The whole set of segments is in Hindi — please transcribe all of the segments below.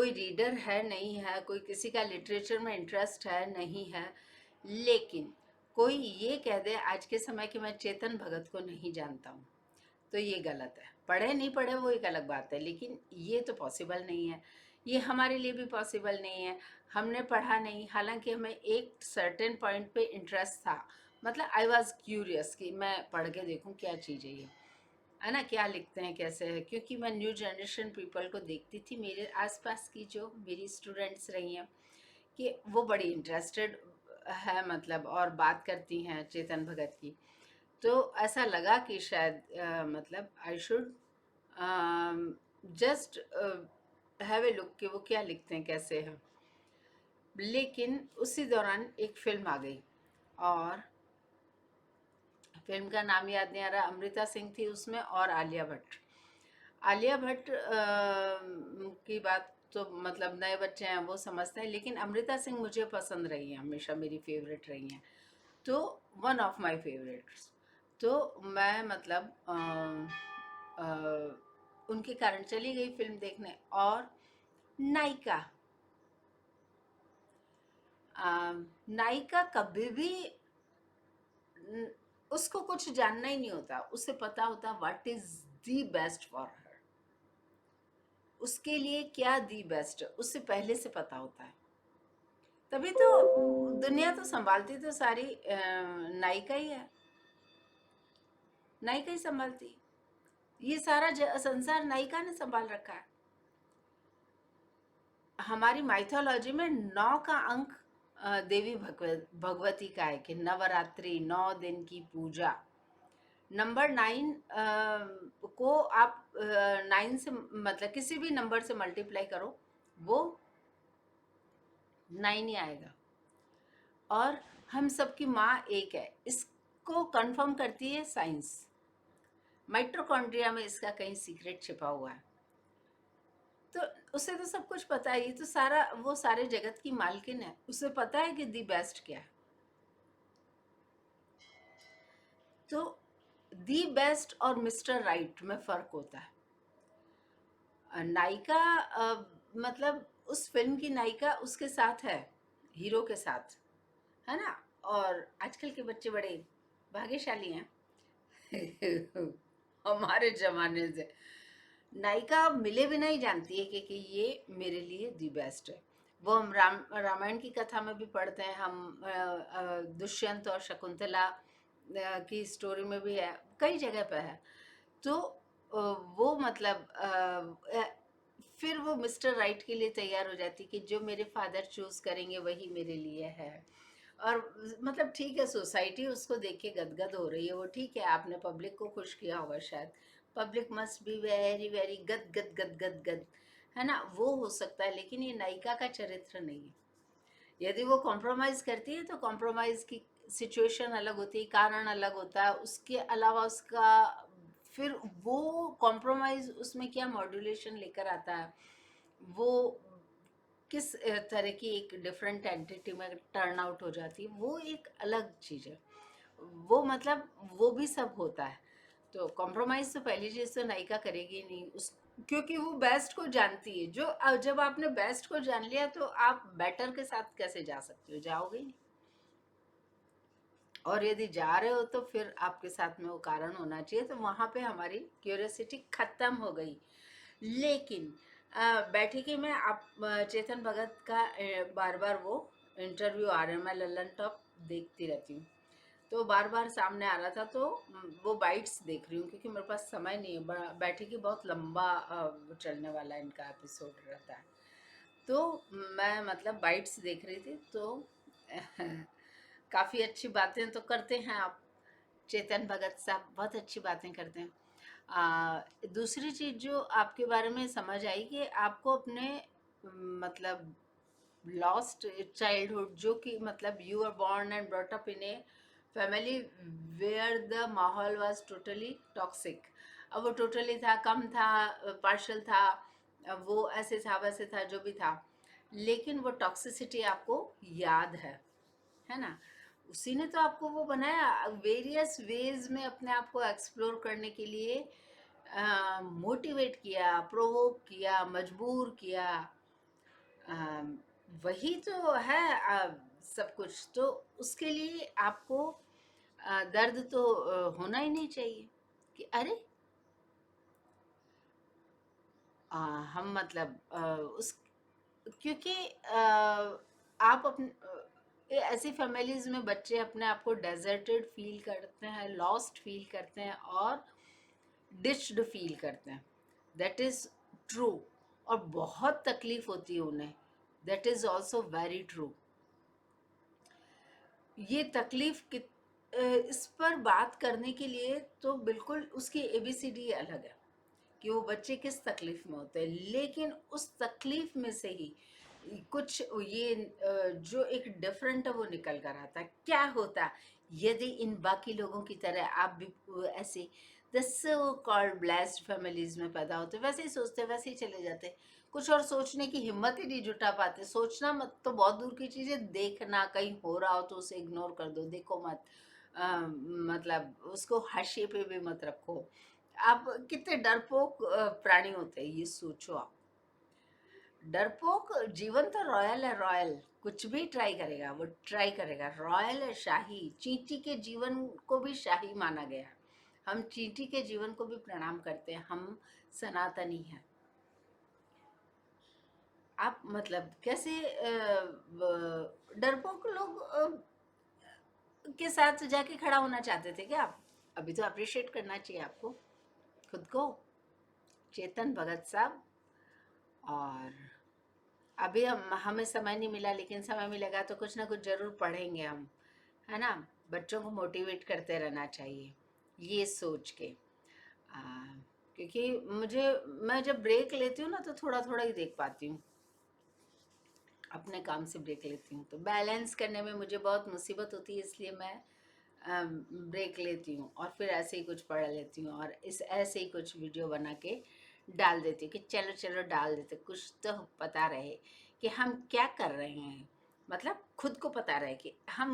कोई रीडर है नहीं है, कोई किसी का लिटरेचर में इंटरेस्ट है नहीं है, लेकिन कोई ये कह दे आज के समय कि मैं चेतन भगत को नहीं जानता हूँ, तो ये गलत है। पढ़े नहीं पढ़े वो एक अलग बात है, लेकिन ये तो पॉसिबल नहीं है। ये हमारे लिए भी पॉसिबल नहीं है। हमने पढ़ा नहीं, हालांकि हमें एक सर्टेन पॉइंट पे इंटरेस्ट था। मतलब आई वॉज क्यूरियस कि मैं पढ़ के देखूं क्या चीज़ है ये, है ना, क्या लिखते हैं, कैसे है। क्योंकि मैं न्यू जनरेशन पीपल को देखती थी, मेरे आसपास की जो मेरी स्टूडेंट्स रही हैं, कि वो बड़ी इंटरेस्टेड है, मतलब, और बात करती हैं चेतन भगत की। तो ऐसा लगा कि शायद मतलब I should just have a look कि वो क्या लिखते हैं, कैसे हैं। लेकिन उसी दौरान एक फिल्म आ गई, और फिल्म का नाम याद नहीं आ रहा। अमृता सिंह थी उसमें और आलिया भट्ट। आलिया भट्ट की बात तो मतलब नए बच्चे हैं वो समझते हैं, लेकिन अमृता सिंह मुझे पसंद रही हैं, हमेशा मेरी फेवरेट रही हैं। तो वन ऑफ माय फेवरेट्स। तो मैं मतलब उनके कारण चली गई फिल्म देखने। और नायिका, नायिका कभी भी उसको कुछ जानना ही नहीं होता, उसे पता होता what is the best for her, उसके लिए क्या दी बेस्ट उससे पहले से पता होता है। तभी तो दुनिया तो संभालती तो सारी नायिका ही है, नायिका ही संभालती। ये सारा संसार नायिका ने संभाल रखा है। हमारी माइथोलॉजी में 9 का अंक देवी भगवती का है कि नवरात्रि 9 दिन की पूजा। नंबर 9 को आप 9 से मतलब किसी भी नंबर से मल्टीप्लाई करो, वो 9 ही आएगा। और हम सबकी माँ एक है, इसको कंफर्म करती है साइंस। माइटोकॉन्ड्रिया में इसका कहीं सीक्रेट छिपा हुआ है। तो उसे तो सब कुछ पता है, ये तो सारा वो सारे जगत की मालकिन है, उसे पता है कि दी बेस्ट क्या है। तो दी बेस्ट और मिस्टर राइट में फर्क होता है। नायिका मतलब उस फिल्म की नायिका उसके साथ है, हीरो के साथ, है ना। और आजकल के बच्चे बड़े भाग्यशाली हैं। हमारे जमाने से नायिका मिले बिना ही जानती है कि ये मेरे लिए दी बेस्ट है। वो हम रामायण की कथा में भी पढ़ते हैं, हम दुष्यंत और शकुंतला की स्टोरी में भी है, कई जगह पे है। तो वो मतलब फिर वो मिस्टर राइट के लिए तैयार हो जाती कि जो मेरे फादर चूज करेंगे वही मेरे लिए है। और मतलब ठीक है, सोसाइटी उसको देख के गदगद हो रही है, वो ठीक है, आपने पब्लिक को खुश किया होगा शायद। Public must be very very गद गद गद गद गद, है ना, वो हो सकता है। लेकिन ये नायिका का चरित्र नहीं है। यदि वो कॉम्प्रोमाइज करती है तो कॉम्प्रोमाइज की सिचुएशन अलग होती है, कारण अलग होता है, उसके अलावा उसका फिर वो कॉम्प्रोमाइज उसमें क्या मॉड्यूलेशन लेकर आता है, वो किस तरह की एक डिफरेंट एंटिटी में टर्न आउट हो जाती है, वो एक अलग चीज़ है। वो मतलब वो भी सब होता है। तो कॉम्प्रोमाइज़ तो पहली चीज़ तो नायिका करेगी ही नहीं, उस क्योंकि वो बेस्ट को जानती है। जो जब आपने बेस्ट को जान लिया तो आप बेटर के साथ कैसे जा सकते हो, जाओगे ही नहीं। और यदि जा रहे हो तो फिर आपके साथ में वो कारण होना चाहिए, तो वहाँ पे हमारी क्यूरियोसिटी खत्म हो गई। लेकिन बैठिकी में आप चेतन भगत का बार बार वो इंटरव्यू आ रहे हैं, मैं लल्लन टॉप देखती रहती हूँ, तो बार बार सामने आ रहा था, तो वो बाइट्स देख रही हूँ क्योंकि मेरे पास समय नहीं है। बैठिकी बहुत लंबा चलने वाला इनका एपिसोड रहता है, तो मैं मतलब बाइट्स देख रही थी। तो काफ़ी अच्छी बातें तो करते हैं आप, चेतन भगत साहब बहुत अच्छी बातें करते हैं। दूसरी चीज़ जो आपके बारे में समझ आई कि आपको अपने मतलब लॉस्ट चाइल्डहुड, जो कि मतलब you are born and brought up in a family where the माहौल was totally toxic। अब वो टोटली था, कम था, पार्शल था, वो ऐसे था वैसे था, जो भी था, लेकिन वो टॉक्सिसिटी आपको याद है ना। उसी ने तो आपको वो बनाया, वेरियस वेज में अपने आप को एक्सप्लोर करने के लिए मोटिवेट किया, प्रोवोक किया, मजबूर किया, अम, वही तो है। सब कुछ तो उसके लिए आपको दर्द तो होना ही नहीं चाहिए कि अरे अ, हम मतलब उस क्योंकि आप ऐसी फैमिलीज में बच्चे अपने आप को डेजर्टेड फील करते हैं, लॉस्ट फील करते हैं और डिच्ड फील करते हैं। That is true. और बहुत तकलीफ होती है उन्हें। That is also very true. ये तकलीफ इस पर बात करने के लिए तो बिल्कुल उसकी एबीसीडी अलग है कि वो बच्चे किस तकलीफ में होते हैं, लेकिन उस तकलीफ में से ही कुछ ये जो एक डिफरेंट है वो निकल कर आता है। क्या होता यदि इन बाकी लोगों की तरह आप भी ऐसे the so called blessed families में पैदा होते, वैसे ही सोचते वैसे ही चले जाते, कुछ और सोचने की हिम्मत ही नहीं जुटा पाते। सोचना मत तो बहुत दूर की चीज़ है, देखना कहीं हो रहा हो तो उसे इग्नोर कर दो, देखो मत। मतलब उसको हाशिए पे भी मत रखो। आप कितने डरपोक प्राणी होते हैं, ये सोचो आप। डरपोक जीवन तो रॉयल है, रॉयल। कुछ भी ट्राई करेगा, वो ट्राई करेगा, रॉयल है, शाही। चींटी के जीवन को भी शाही माना गया है। हम चींटी के जीवन को भी प्रणाम करते हैं, हम सनातनी हैं। आप मतलब कैसे डरपोक लोग के साथ जाके खड़ा होना चाहते थे क्या आप? अभी तो अप्रिशिएट करना चाहिए आपको खुद को, चेतन भगत साहब। और अभी हम हमें समय नहीं मिला, लेकिन समय मिलेगा तो कुछ ना कुछ ज़रूर पढ़ेंगे हम, है ना? बच्चों को मोटिवेट करते रहना चाहिए, ये सोच के। आ, क्योंकि मैं जब ब्रेक लेती हूँ ना तो थोड़ा थोड़ा ही देख पाती हूँ। अपने काम से ब्रेक लेती हूँ तो बैलेंस करने में मुझे बहुत मुसीबत होती है, इसलिए मैं ब्रेक लेती हूँ और फिर ऐसे ही कुछ पढ़ लेती हूँ और इस ऐसे ही कुछ वीडियो बना के डाल देती हूँ कि चलो चलो डाल देते, कुछ तो पता रहे कि हम क्या कर रहे हैं। मतलब खुद को पता रहे कि हम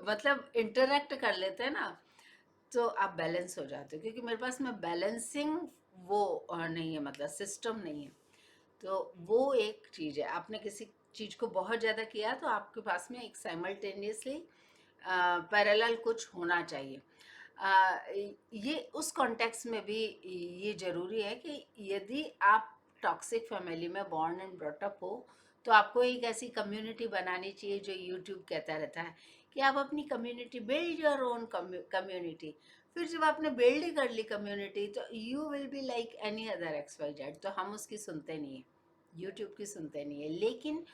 मतलब इंटरेक्ट कर लेते हैं ना, तो आप बैलेंस हो जाते हो। क्योंकि मेरे पास में बैलेंसिंग वो नहीं है, मतलब सिस्टम नहीं है। तो वो एक चीज़ है, आपने किसी चीज़ को बहुत ज़्यादा किया तो आपके पास में एक साइमल्टेनियसली पैरेलल कुछ होना चाहिए। ये उस कॉन्टेक्स्ट में भी ये ज़रूरी है कि यदि आप टॉक्सिक फैमिली में बॉर्न एंड ब्रॉट अप हो तो आपको एक ऐसी कम्युनिटी बनानी चाहिए, जो यूट्यूब कहता रहता है कि आप अपनी community, build your own community. फिर जब आपने बिल्ड ही कर ली कम्युनिटी तो you will be like any other X Y Z. तो हम उसकी सुनते नहीं है, यूट्यूब की सुनते नहीं है। लेकिन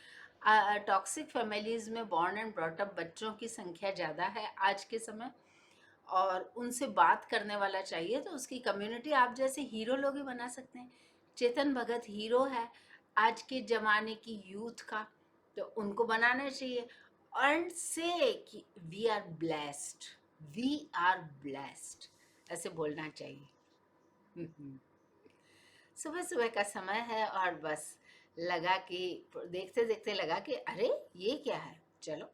टॉक्सिक फैमिलीज़ में बॉर्न एंड ब्रॉट अप बच्चों की संख्या ज़्यादा है आज के समय, और उनसे बात करने वाला चाहिए तो उसकी कम्युनिटी आप जैसे हीरो लोग ही बना सकते हैं। चेतन भगत हीरो है आज के ज़माने की यूथ का, तो उनको बनाना चाहिए और से कि we are blessed, we are blessed, ऐसे बोलना चाहिए। सुबह सुबह का समय है और बस लगा कि देखते देखते लगा कि अरे ये क्या है, चलो